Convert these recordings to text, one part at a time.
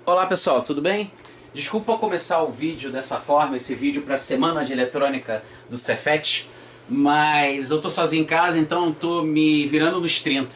Olá pessoal, tudo bem? Desculpa começar o vídeo dessa forma, esse vídeo para a Semana de Eletrônica do Cefet, mas eu tô sozinho em casa, então tô me virando nos 30.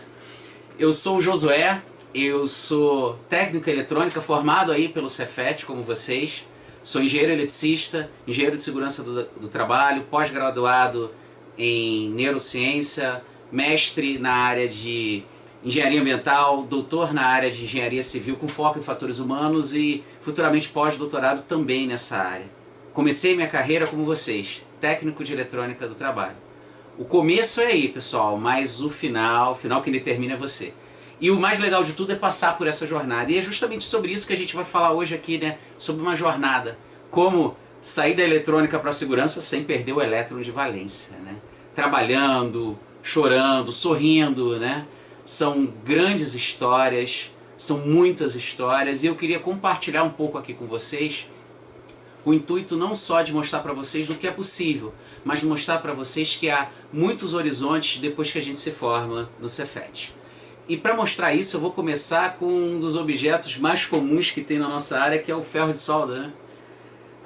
Eu sou o Josué, eu sou técnico em eletrônica formado aí pelo Cefet, como vocês. Sou engenheiro eletricista, engenheiro de segurança do trabalho, pós-graduado em neurociência, mestre na área de engenharia ambiental, doutor na área de engenharia civil com foco em fatores humanos e futuramente pós-doutorado também nessa área. Comecei minha carreira como vocês, técnico de eletrônica do trabalho. O começo é aí, pessoal, mas o final que determina é você. E o mais legal de tudo é passar por essa jornada. E é justamente sobre isso que a gente vai falar hoje aqui, né? Sobre uma jornada. Como sair da eletrônica para a segurança sem perder o elétron de valência, né? Trabalhando, chorando, sorrindo, né? São grandes histórias, são muitas histórias. E eu queria compartilhar um pouco aqui com vocês o intuito não só de mostrar para vocês do que é possível, mas de mostrar para vocês que há muitos horizontes depois que a gente se forma no Cefet. E para mostrar isso eu vou começar com um dos objetos mais comuns que tem na nossa área, que é o ferro de solda, né?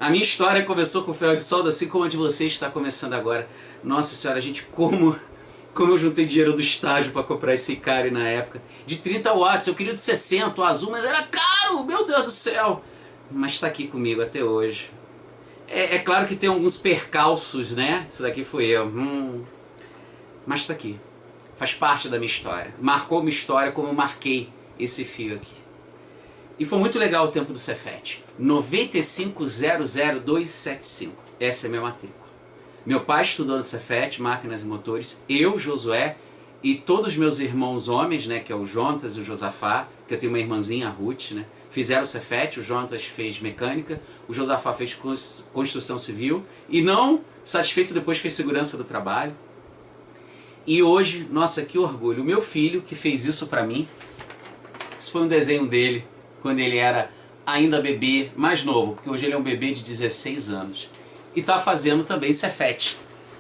A minha história começou com o ferro de solda, assim como a de vocês está começando agora. Nossa senhora, gente, como eu juntei dinheiro do estágio para comprar esse Ikari na época. De 30 watts, eu queria de 60, o azul, mas era caro, meu Deus do céu. Mas está aqui comigo até hoje. É claro que tem alguns percalços, né? Isso daqui fui eu. Mas está aqui. Faz parte da minha história. Marcou minha história como eu marquei esse fio aqui. E foi muito legal o tempo do Cefet. 9500275. Essa é a minha matrícula. Meu pai estudou no Cefet, máquinas e motores. Eu, Josué, e todos os meus irmãos homens, né? Que é o Jontas e o Josafá, que eu tenho uma irmãzinha, a Ruth, né? Fizeram o Cefet, o Jontas fez mecânica, o Josafá fez construção civil. E não satisfeito, depois fez segurança do trabalho. E hoje, nossa, que orgulho, o meu filho que fez isso pra mim, isso foi um desenho dele, quando ele era ainda bebê, mais novo, porque hoje ele é um bebê de 16 anos. E tá fazendo também Cefet.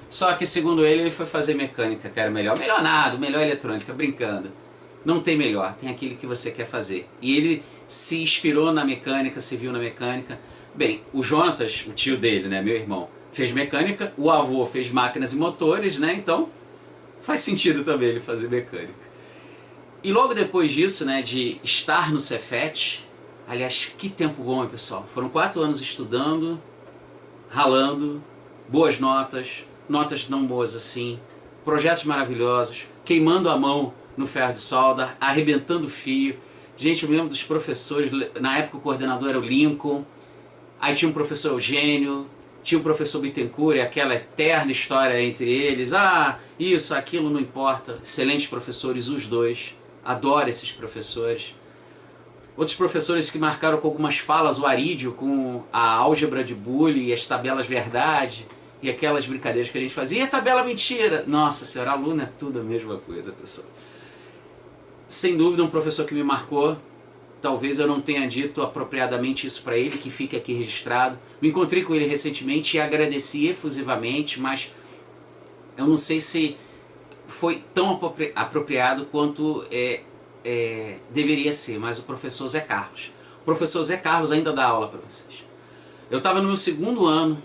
Só que segundo ele foi fazer mecânica, que era melhor. Melhor nada, melhor eletrônica, brincando. Não tem melhor, tem aquele que você quer fazer. E ele se inspirou na mecânica, se viu na mecânica. Bem, o Jontas, o tio dele, né, meu irmão, fez mecânica, o avô fez máquinas e motores, né, então faz sentido também ele fazer mecânica. E logo depois disso, né, de estar no Cefet, aliás, que tempo bom, hein, pessoal? Foram 4 anos estudando, ralando, boas notas, notas não boas assim, projetos maravilhosos, queimando a mão no ferro de solda, arrebentando fio. Gente, eu me lembro dos professores, na época o coordenador era o Lincoln, aí tinha um professor Eugênio, tinha o professor Bittencourt, aquela eterna história entre eles. Ah, isso, aquilo, não importa. Excelentes professores, os dois. Adoro esses professores. Outros professores que marcaram com algumas falas, o Arídio com a álgebra de Boole e as tabelas verdade e aquelas brincadeiras que a gente fazia. E a tabela mentira? Nossa senhora, aluno é tudo a mesma coisa, pessoal. Sem dúvida um professor que me marcou. Talvez eu não tenha dito apropriadamente isso para ele, que fique aqui registrado. Me encontrei com ele recentemente e agradeci efusivamente, mas eu não sei se foi tão apropriado quanto deveria ser, mas o professor Zé Carlos. O professor Zé Carlos ainda dá aula para vocês. Eu estava no meu 2º ano,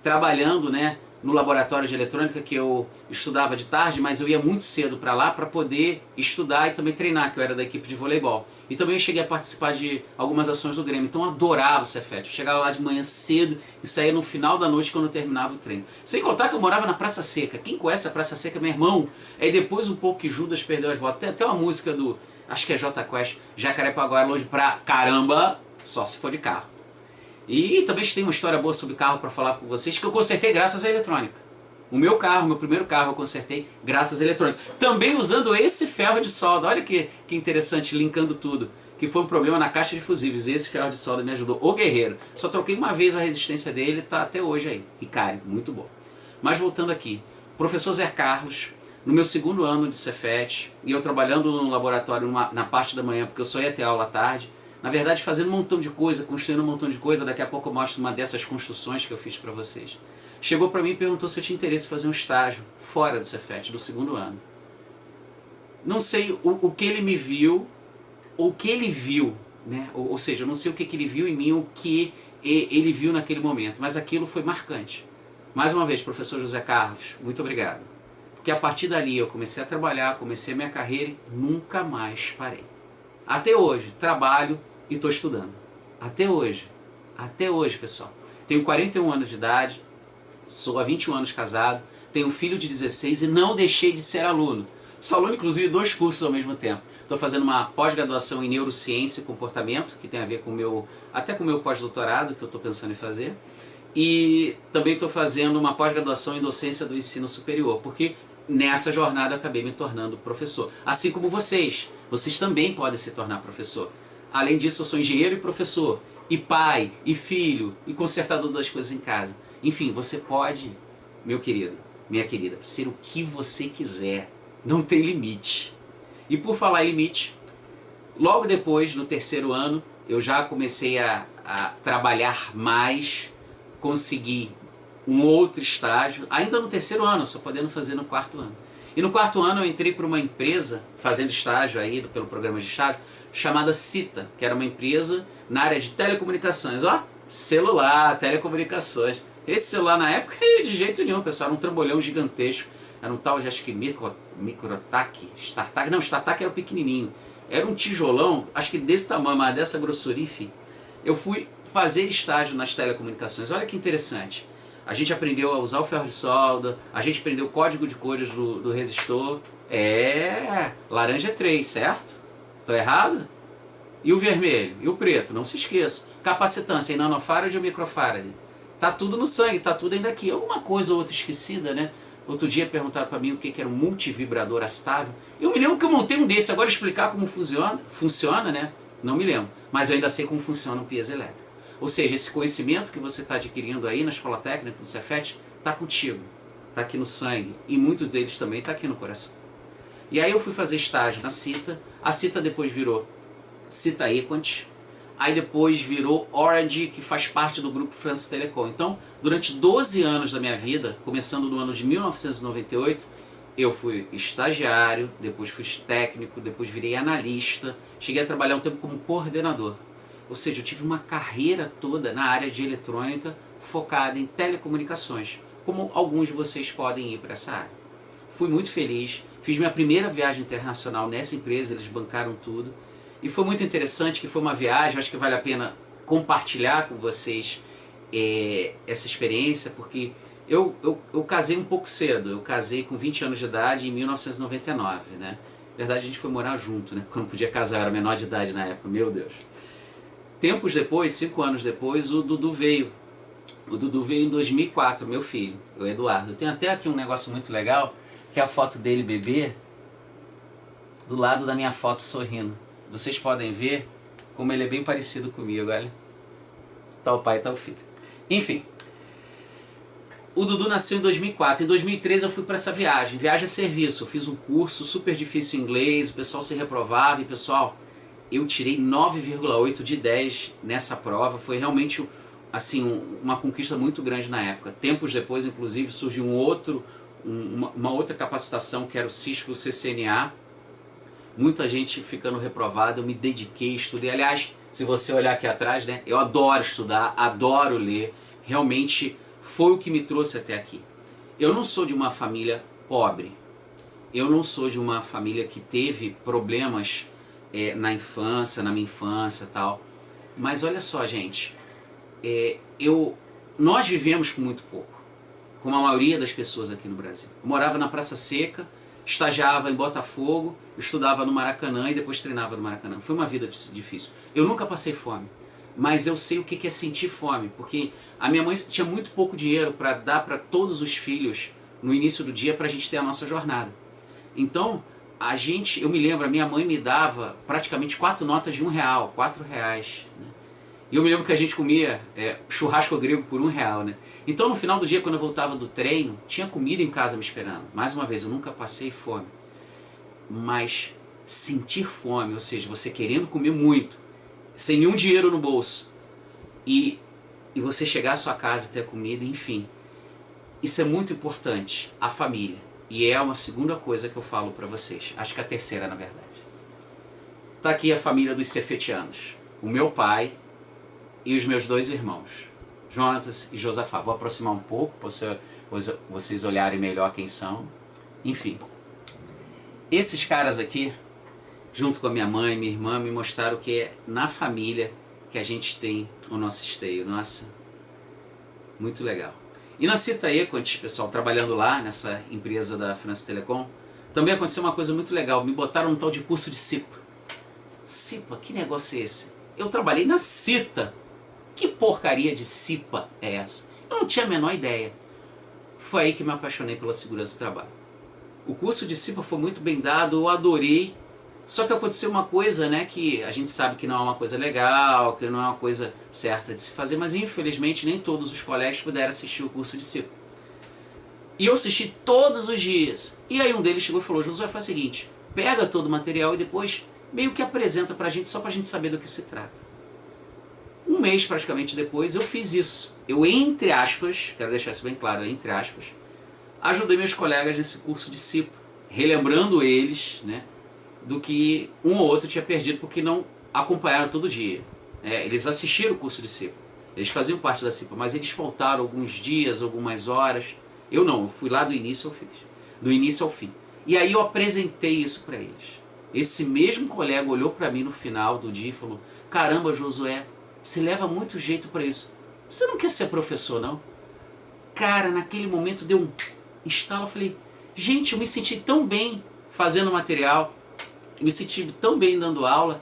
trabalhando, né, no laboratório de eletrônica, que eu estudava de tarde, mas eu ia muito cedo para lá para poder estudar e também treinar, que eu era da equipe de voleibol. E também cheguei a participar de algumas ações do Grêmio, então eu adorava o Cefet. Eu chegava lá de manhã cedo e saía no final da noite quando eu terminava o treino. Sem contar que eu morava na Praça Seca. Quem conhece a Praça Seca, meu irmão? Aí depois um pouco que Judas perdeu as botas. Tem até uma música do, acho que é J Quest, Jacarepaguá é longe pra caramba, só se for de carro. E também tem uma história boa sobre carro para falar com vocês, que eu consertei graças à eletrônica. O meu carro, meu primeiro carro, eu consertei graças à eletrônica. Também usando esse ferro de solda. Olha que interessante, linkando tudo. Que foi um problema na caixa de fusíveis. E esse ferro de solda me ajudou. O guerreiro. Só troquei uma vez a resistência dele, tá até hoje aí. Ikari, muito bom. Mas voltando aqui. Professor Zé Carlos, no meu 2º ano de Cefet, e eu trabalhando no laboratório na parte da manhã, porque eu só ia ter aula à tarde. Na verdade, fazendo um montão de coisa, construindo um montão de coisa. Daqui a pouco eu mostro uma dessas construções que eu fiz para vocês. Chegou para mim e perguntou se eu tinha interesse em fazer um estágio fora do Cefet, do 2º ano. Não sei o que ele me viu, ou o que ele viu né? Ou seja, eu não sei o que ele viu em mim, o que ele viu naquele momento, mas aquilo foi marcante. Mais uma vez, professor José Carlos, muito obrigado. Porque a partir dali eu comecei a trabalhar, comecei a minha carreira e nunca mais parei. Até hoje, trabalho e estou estudando. Até hoje, pessoal. Tenho 41 anos de idade, sou há 21 anos casado, tenho um filho de 16 e não deixei de ser aluno. Sou aluno, inclusive, de 2 cursos ao mesmo tempo. Estou fazendo uma pós-graduação em Neurociência e Comportamento, que tem a ver com até com o meu pós-doutorado, que eu estou pensando em fazer. E também estou fazendo uma pós-graduação em Docência do Ensino Superior, porque nessa jornada eu acabei me tornando professor. Assim como vocês também podem se tornar professor. Além disso, eu sou engenheiro e professor, e pai, e filho, e consertador das coisas em casa. Enfim, você pode, meu querido, minha querida, ser o que você quiser. Não tem limite. E por falar em limite, logo depois, no 3º ano, eu já comecei a trabalhar mais, consegui um outro estágio, ainda no 3º ano, só podendo fazer no 4º ano. E no 4º ano eu entrei para uma empresa, fazendo estágio aí, pelo programa de estágio, chamada Cita, que era uma empresa na área de telecomunicações. Ó, celular, telecomunicações. Esse celular na época, de jeito nenhum, pessoal, era um trambolhão gigantesco. Era um tal, acho que Microtac, StarTAC. Não, StarTAC era o pequenininho. Era um tijolão, acho que desse tamanho, mas dessa grossura, enfim. Eu fui fazer estágio nas telecomunicações. Olha que interessante. A gente aprendeu a usar o ferro de solda, a gente aprendeu o código de cores do resistor. Laranja é 3, certo? Tô errado? E o vermelho? E o preto? Não se esqueça. Capacitância em nanofarad ou microfarad? Tá tudo no sangue, tá tudo ainda aqui. Alguma coisa ou outra esquecida, né? Outro dia perguntaram para mim o que era um multivibrador astável. Eu me lembro que eu montei um desse. Agora explicar como funciona, né? Não me lembro. Mas eu ainda sei como funciona um piezoelétrico. Ou seja, esse conhecimento que você está adquirindo aí na Escola Técnica, no Cefet, está contigo. Está aqui no sangue. E muitos deles também está aqui no coração. E aí eu fui fazer estágio na Cita. A Cita depois virou Cita Equant. Aí depois virou Orange, que faz parte do grupo France Telecom. Então, durante 12 anos da minha vida, começando no ano de 1998, eu fui estagiário, depois fui técnico, depois virei analista, cheguei a trabalhar um tempo como coordenador. Ou seja, eu tive uma carreira toda na área de eletrônica focada em telecomunicações, como alguns de vocês podem ir para essa área. Fui muito feliz, fiz minha primeira viagem internacional nessa empresa, eles bancaram tudo. E foi muito interessante, que foi uma viagem, acho que vale a pena compartilhar com vocês essa experiência, porque eu casei um pouco cedo, eu casei com 20 anos de idade em 1999, né? Na verdade a gente foi morar junto, né? Quando podia casar, eu era menor de idade na época, meu Deus. Tempos depois, 5 anos depois, o Dudu veio. O Dudu veio em 2004, meu filho, o Eduardo. Eu tenho até aqui um negócio muito legal, que é a foto dele bebê, do lado da minha foto sorrindo. Vocês podem ver como ele é bem parecido comigo, olha. Tá o pai, tá o filho. Enfim, o Dudu nasceu em 2004. Em 2013 eu fui para essa viagem a serviço. Eu fiz um curso super difícil em inglês, o pessoal se reprovava e, pessoal, eu tirei 9,8 de 10 nessa prova. Foi realmente assim, uma conquista muito grande na época. Tempos depois, inclusive, surgiu uma outra capacitação, que era o Cisco CCNA. Muita gente ficando reprovada, eu me dediquei, estudei. Aliás, se você olhar aqui atrás, né, eu adoro estudar, adoro ler. Realmente foi o que me trouxe até aqui. Eu não sou de uma família pobre. Eu não sou de uma família que teve problemas na minha infância e tal. Mas olha só, gente, nós vivemos com muito pouco, como a maioria das pessoas aqui no Brasil. Eu morava na Praça Seca, estagiava em Botafogo, estudava no Maracanã e depois treinava no Maracanã. Foi uma vida difícil. Eu nunca passei fome, mas eu sei o que é sentir fome, porque a minha mãe tinha muito pouco dinheiro para dar para todos os filhos no início do dia para a gente ter a nossa jornada. Então, eu me lembro, a minha mãe me dava praticamente 4 notas de R$1, R$4, né? E eu me lembro que a gente comia churrasco grego por R$1, né? Então no final do dia, quando eu voltava do treino, tinha comida em casa me esperando. Mais uma vez, eu nunca passei fome. Mas sentir fome, ou seja, você querendo comer muito, sem nenhum dinheiro no bolso, e você chegar à sua casa e ter comida, enfim. Isso é muito importante, a família. E é uma segunda coisa que eu falo para vocês. Acho que a terceira, na verdade. Tá aqui a família dos cefetianos. o meu pai e os meus dois irmãos, Jonatas e Josafá. Vou aproximar um pouco para vocês olharem melhor quem são. Enfim, esses caras aqui, junto com a minha mãe e minha irmã, me mostraram que é na família que a gente tem o nosso esteio. Nossa, muito legal. E na Cita Equant, pessoal, trabalhando lá nessa empresa da França Telecom, também aconteceu uma coisa muito legal. Me botaram um tal de curso de CIPA. CIPA, que negócio é esse? Eu trabalhei na Cita. Que porcaria de CIPA é essa? Eu não tinha a menor ideia. Foi aí que me apaixonei pela segurança do trabalho. O curso de CIPA foi muito bem dado, eu adorei. Só que aconteceu uma coisa, né, que a gente sabe que não é uma coisa legal, que não é uma coisa certa de se fazer, mas infelizmente nem todos os colegas puderam assistir o curso de CIPA. E eu assisti todos os dias. E aí um deles chegou e falou: Josué, faz o seguinte, pega todo o material e depois meio que apresenta pra gente, só pra gente saber do que se trata. Um mês praticamente depois eu fiz isso. Eu, entre aspas, quero deixar isso bem claro, entre aspas, ajudei meus colegas nesse curso de CIPA, relembrando eles, né, do que um ou outro tinha perdido porque não acompanharam todo dia. Eles assistiram o curso de CIPA, eles faziam parte da CIPA, mas eles faltaram alguns dias, algumas horas. Eu não, eu fui lá do início ao fim. Do início ao fim. E aí eu apresentei isso para eles. Esse mesmo colega olhou para mim no final do dia e falou: caramba, Josué, você leva muito jeito para isso. Você não quer ser professor, não? Cara, naquele momento deu um estalo. Eu falei: gente, eu me senti tão bem fazendo material, me senti tão bem dando aula.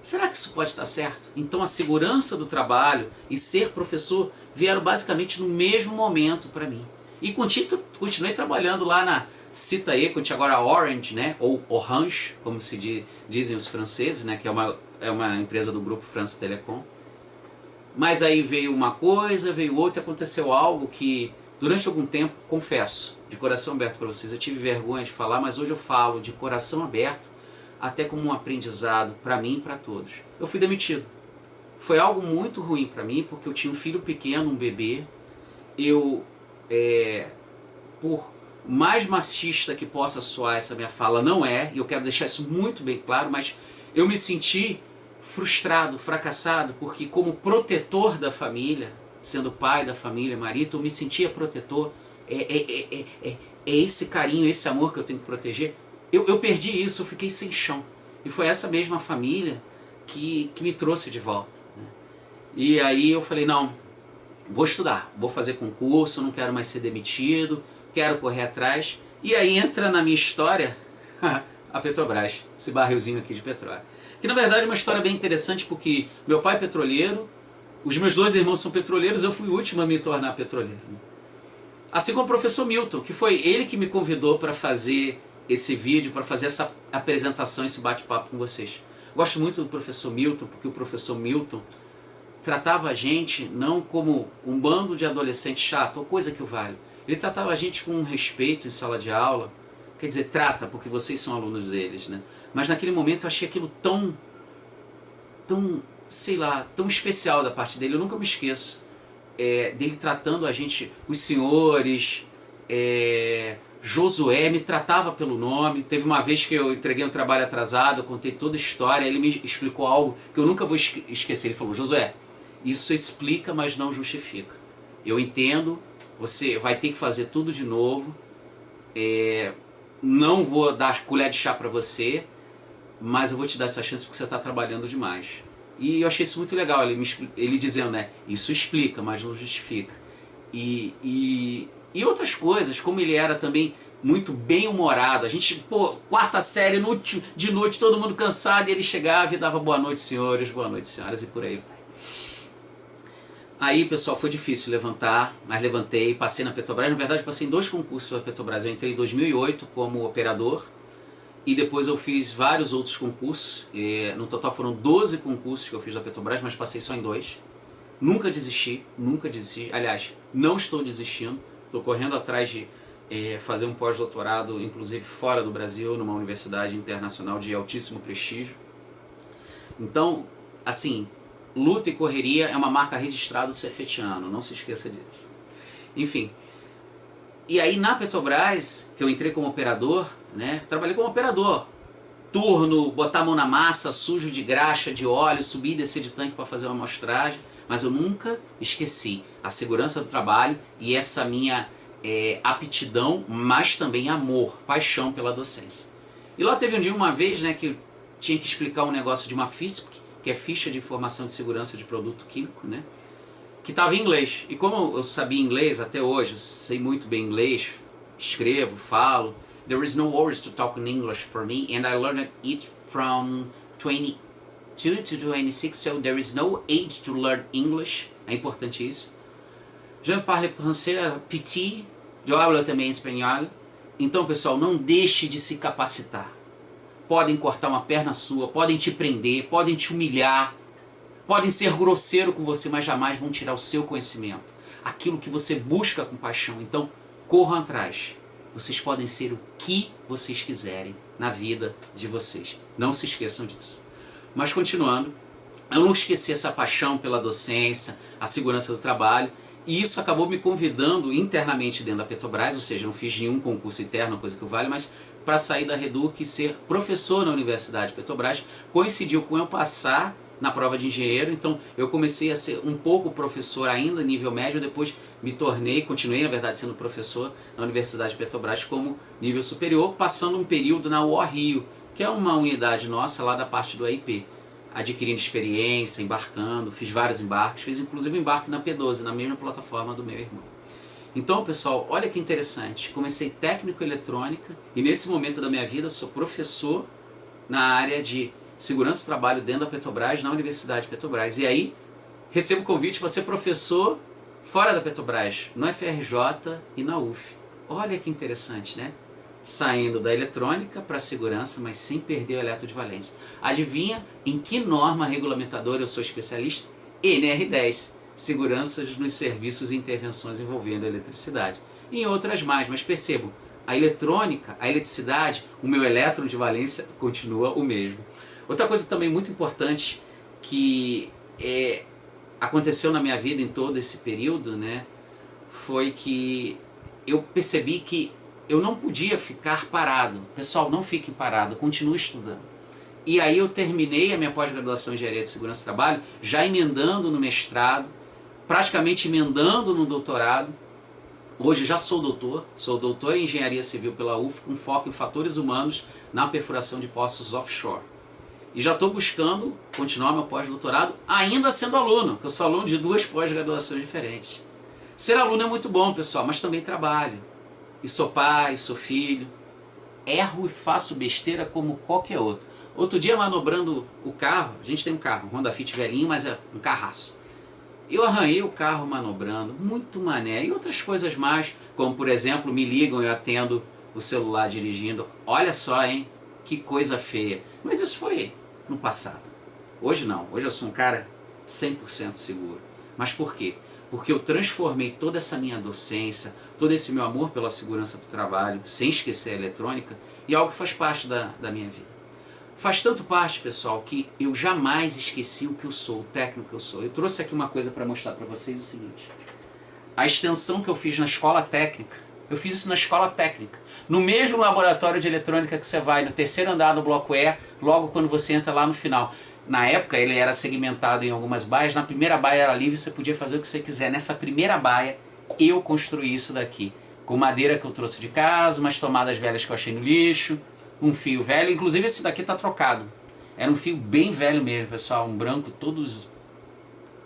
Será que isso pode estar certo? Então a segurança do trabalho e ser professor vieram basicamente no mesmo momento para mim. E continuei trabalhando lá na Cita Equant, agora Orange, né? Ou Orange, como se dizem os franceses, né? Que é uma empresa do grupo France Telecom. Mas aí veio uma coisa, veio outra, aconteceu algo que durante algum tempo, confesso, de coração aberto para vocês, eu tive vergonha de falar, mas hoje eu falo de coração aberto, até como um aprendizado para mim e para todos. Eu fui demitido. Foi algo muito ruim para mim, porque eu tinha um filho pequeno, um bebê. Eu, por mais machista que possa soar essa minha fala, não é, e eu quero deixar isso muito bem claro, mas eu me senti frustrado, fracassado, porque como protetor da família, sendo pai da família, marido, eu me sentia protetor. É esse carinho, esse amor que eu tenho que proteger. Eu perdi isso, eu fiquei sem chão. E foi essa mesma família que me trouxe de volta, né? E aí eu falei: não, vou estudar, vou fazer concurso, não quero mais ser demitido, quero correr atrás. E aí entra na minha história a Petrobras, esse barrilzinho aqui de petróleo. Que na verdade é uma história bem interessante, porque meu pai é petroleiro, os meus dois irmãos são petroleiros, eu fui o último a me tornar petroleiro. Assim como o professor Milton, que foi ele que me convidou para fazer esse vídeo, para fazer essa apresentação, esse bate-papo com vocês. Gosto muito do professor Milton, porque o professor Milton tratava a gente não como um bando de adolescentes chato, ou coisa que o vale. Ele tratava a gente com um respeito em sala de aula. Quer dizer, trata, porque vocês são alunos deles, né? Mas naquele momento eu achei aquilo tão, sei lá, tão especial da parte dele. Eu nunca me esqueço dele tratando a gente, os senhores, Josué, me tratava pelo nome. Teve uma vez que eu entreguei um trabalho atrasado, eu contei toda a história, ele me explicou algo que eu nunca vou esquecer. Ele falou: Josué, isso explica, mas não justifica. Eu entendo, você vai ter que fazer tudo de novo, não vou dar colher de chá para você, mas eu vou te dar essa chance porque você está trabalhando demais. E eu achei isso muito legal, ele dizendo, né, isso explica, mas não justifica. E outras coisas, como ele era também muito bem-humorado. A gente, quarta série, de noite, todo mundo cansado, e ele chegava e dava boa noite, senhores, boa noite, senhoras, e por aí vai. Aí, pessoal, foi difícil levantar, mas levantei, passei na Petrobras. Na verdade, passei em 2 concursos da Petrobras. Eu entrei em 2008 como operador, e depois eu fiz vários outros concursos. No total foram 12 concursos que eu fiz da Petrobras, mas passei só em 2. Nunca desisti. Aliás, não estou desistindo. Estou correndo atrás de fazer um pós-doutorado, inclusive fora do Brasil, numa universidade internacional de altíssimo prestígio. Então, assim, luta e correria é uma marca registrada do Cefetiano, não se esqueça disso. Enfim, e aí na Petrobras, que eu entrei como operador, né, trabalhei como operador. turno, botar a mão na massa, sujo de graxa, de óleo, subir e descer de tanque para fazer uma amostragem, mas eu nunca esqueci a segurança do trabalho e essa minha aptidão, mas também amor, paixão pela docência. E lá teve um dia, uma vez, né, que eu tinha que explicar um negócio de uma FISP, que é Ficha de Informação de Segurança de Produto Químico, né, que estava em inglês. E como eu sabia inglês até hoje, eu sei muito bem inglês, escrevo, falo, there is no worries to talk in English for me, and I learned it from 22 to 26, so there is no age to learn English. É importante isso. Je parle français petit, eu hablo também espanhol. Então, pessoal, não deixe de se capacitar. Podem cortar uma perna sua, podem te prender, podem te humilhar, podem ser grosseiro com você, mas jamais vão tirar o seu conhecimento. Aquilo que você busca com paixão. Então, corram atrás. Vocês podem ser o que vocês quiserem na vida de vocês. Não se esqueçam disso. Mas continuando, eu não esqueci essa paixão pela docência, a segurança do trabalho, e isso acabou me convidando internamente dentro da Petrobras, ou seja, não fiz nenhum concurso interno, coisa que eu vale, mas para sair da Reduc e ser professor na Universidade Petrobras, coincidiu com eu passar na prova de engenheiro, então eu comecei a ser um pouco professor ainda, nível médio, depois me tornei, continuei na verdade sendo professor na Universidade Petrobras como nível superior, passando um período na UO Rio, que é uma unidade nossa lá da parte do AIP, adquirindo experiência, embarcando, fiz vários embarques, fiz inclusive um embarque na P12, na mesma plataforma do meu irmão. Então, pessoal, olha que interessante, comecei técnico em eletrônica e nesse momento da minha vida sou professor na área de segurança do trabalho dentro da Petrobras, na Universidade Petrobras. E aí, recebo convite para ser professor fora da Petrobras, no FRJ e na UF. Olha que interessante, né? Saindo da eletrônica para a segurança, mas sem perder o eletro de valência. Adivinha em que norma regulamentadora eu sou especialista? NR10, seguranças nos serviços e intervenções envolvendo a eletricidade. E em outras mais, mas percebo, a eletrônica, a eletricidade, o meu elétron de valência continua o mesmo. Outra coisa também muito importante que aconteceu na minha vida em todo esse período, né, foi que eu percebi que eu não podia ficar parado. Pessoal, não fiquem parados, continue estudando. E aí eu terminei a minha pós-graduação em Engenharia de Segurança do Trabalho, já emendando no mestrado, praticamente emendando no doutorado. Hoje já sou doutor em Engenharia Civil pela UF, com foco em fatores humanos na perfuração de poços offshore. E já estou buscando continuar meu pós-doutorado, ainda sendo aluno, porque eu sou aluno de 2 pós-graduações diferentes. Ser aluno é muito bom, pessoal, mas também trabalho. E sou pai, sou filho, erro e faço besteira como qualquer outro. Outro dia, manobrando o carro, a gente tem um carro, um Honda Fit velhinho, mas é um carraço. Eu arranhei o carro manobrando, muito mané, e outras coisas mais, como por exemplo, me ligam e eu atendo o celular dirigindo. Olha só, hein, que coisa feia. Mas isso foi no passado. Hoje não, hoje eu sou um cara 100% seguro. Mas por quê? Porque eu transformei toda essa minha docência, todo esse meu amor pela segurança do trabalho, sem esquecer a eletrônica, em algo que faz parte da minha vida. Faz tanto parte, pessoal, que eu jamais esqueci o que eu sou, o técnico que eu sou. Eu trouxe aqui uma coisa para mostrar para vocês o seguinte. A extensão que eu fiz na escola técnica, eu fiz isso na escola técnica. No mesmo laboratório de eletrônica que você vai, no 3º andar do bloco E, logo quando você entra lá no final. Na época ele era segmentado em algumas baias, na primeira baia era livre, você podia fazer o que você quiser. Nessa primeira baia eu construí isso daqui, com madeira que eu trouxe de casa, umas tomadas velhas que eu achei no lixo, um fio velho, inclusive esse daqui está trocado. Era um fio bem velho mesmo, pessoal, um branco todos,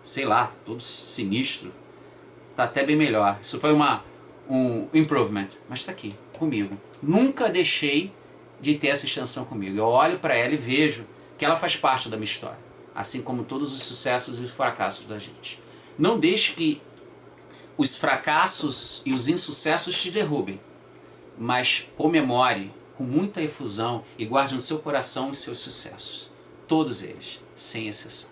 sei lá, todos sinistro. Tá até bem melhor. Isso foi um improvement, mas está aqui, comigo. Nunca deixei de ter essa extensão comigo. Eu olho para ela e vejo que ela faz parte da minha história, assim como todos os sucessos e os fracassos da gente. Não deixe que os fracassos e os insucessos te derrubem, mas comemore com muita efusão e guarde no seu coração os seus sucessos. Todos eles, sem exceção.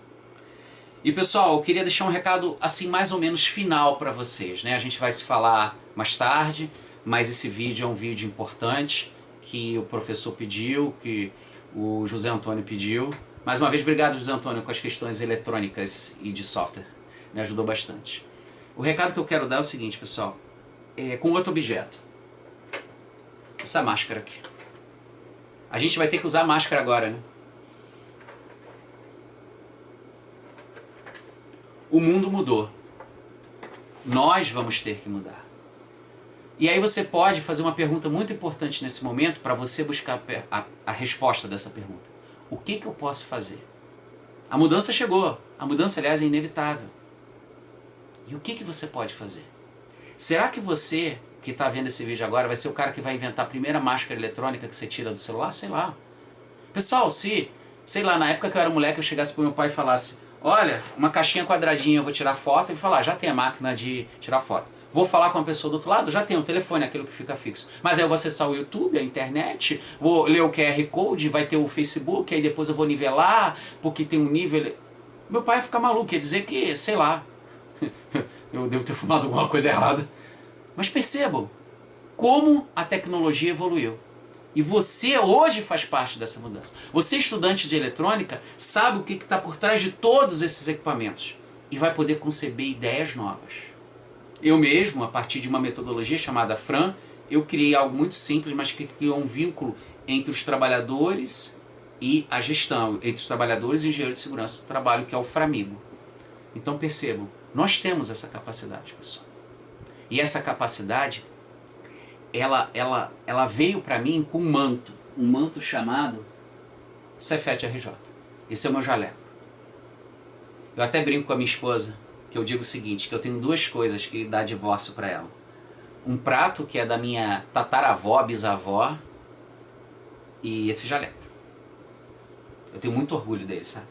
E pessoal, eu queria deixar um recado assim mais ou menos final para vocês, né? A gente vai se falar mais tarde, mas esse vídeo é um vídeo importante que o professor pediu, que o José Antônio pediu. Mais uma vez, obrigado, José Antônio, com as questões eletrônicas e de software. Me ajudou bastante. O recado que eu quero dar é o seguinte, pessoal. Com outro objeto. Essa máscara aqui. A gente vai ter que usar máscara agora, né? O mundo mudou. Nós vamos ter que mudar. E aí você pode fazer uma pergunta muito importante nesse momento para você buscar a resposta dessa pergunta. O que eu posso fazer? A mudança chegou. A mudança, aliás, é inevitável. E o que você pode fazer? Será que você, que está vendo esse vídeo agora, vai ser o cara que vai inventar a primeira máscara eletrônica que você tira do celular? Sei lá. Pessoal, sei lá, na época que eu era moleque, eu chegasse pro meu pai e falasse: olha, uma caixinha quadradinha, eu vou tirar foto. Ele falar: já tem a máquina de tirar foto. Vou falar com uma pessoa do outro lado? Já tem um telefone, aquilo que fica fixo. Mas aí eu vou acessar o YouTube, a internet, vou ler o QR Code, vai ter o Facebook, aí depois eu vou nivelar, porque tem um nível... Meu pai ia ficar maluco, ia dizer que, sei lá, eu devo ter fumado alguma coisa errada. Mas percebam como a tecnologia evoluiu. E você hoje faz parte dessa mudança. Você, estudante de eletrônica, sabe o que está por trás de todos esses equipamentos. E vai poder conceber ideias novas. Eu mesmo, a partir de uma metodologia chamada FRAM, eu criei algo muito simples, mas que criou um vínculo entre os trabalhadores e a gestão, entre os trabalhadores e engenheiros de segurança do trabalho, que é o Framigo. Então percebam, nós temos essa capacidade, pessoal. E essa capacidade, ela veio para mim com um manto chamado Cefet RJ. Esse é o meu jaleco. Eu até brinco com a minha esposa, que eu digo o seguinte, que eu tenho duas coisas que dá divórcio para ela. Um prato que é da minha tataravó, bisavó, e esse jaleco. Eu tenho muito orgulho dele, sabe?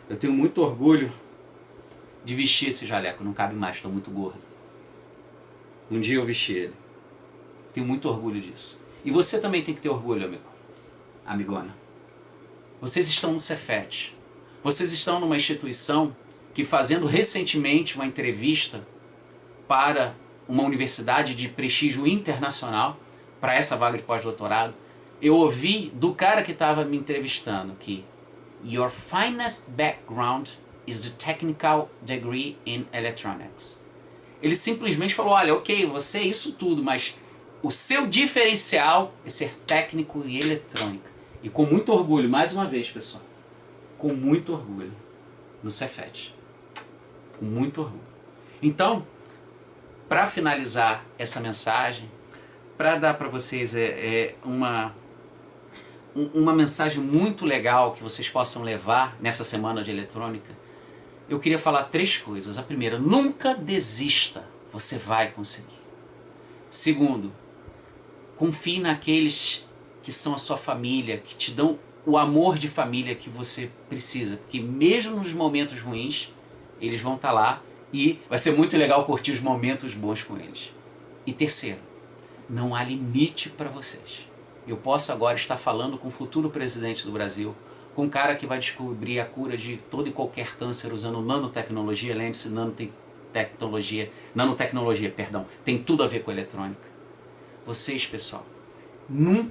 Eu tenho muito orgulho de vestir esse jaleco, não cabe mais, estou muito gordo. Um dia eu vesti ele. Tenho muito orgulho disso. E você também tem que ter orgulho, amigo. Amigona. Vocês estão no Cefet. Vocês estão numa instituição que, fazendo recentemente uma entrevista para uma universidade de prestígio internacional, para essa vaga de pós-doutorado, eu ouvi do cara que estava me entrevistando que "Your finest background is the technical degree in electronics." Ele simplesmente falou: olha, ok, você é isso tudo, mas o seu diferencial é ser técnico em eletrônica. E com muito orgulho, mais uma vez, pessoal, com muito orgulho, no Cefet. Com muito orgulho. Então, para finalizar essa mensagem, para dar para vocês uma mensagem muito legal que vocês possam levar nessa semana de eletrônica, eu queria falar 3 coisas. A primeira, nunca desista, você vai conseguir. Segundo, confie naqueles que são a sua família, que te dão o amor de família que você precisa, porque mesmo nos momentos ruins, eles vão estar lá e vai ser muito legal curtir os momentos bons com eles. E terceiro, não há limite para vocês. Eu posso agora estar falando com o futuro presidente do Brasil, com um cara que vai descobrir a cura de todo e qualquer câncer usando nanotecnologia. Lembre-se, nanotecnologia, tem tudo a ver com eletrônica. Vocês, pessoal, nunca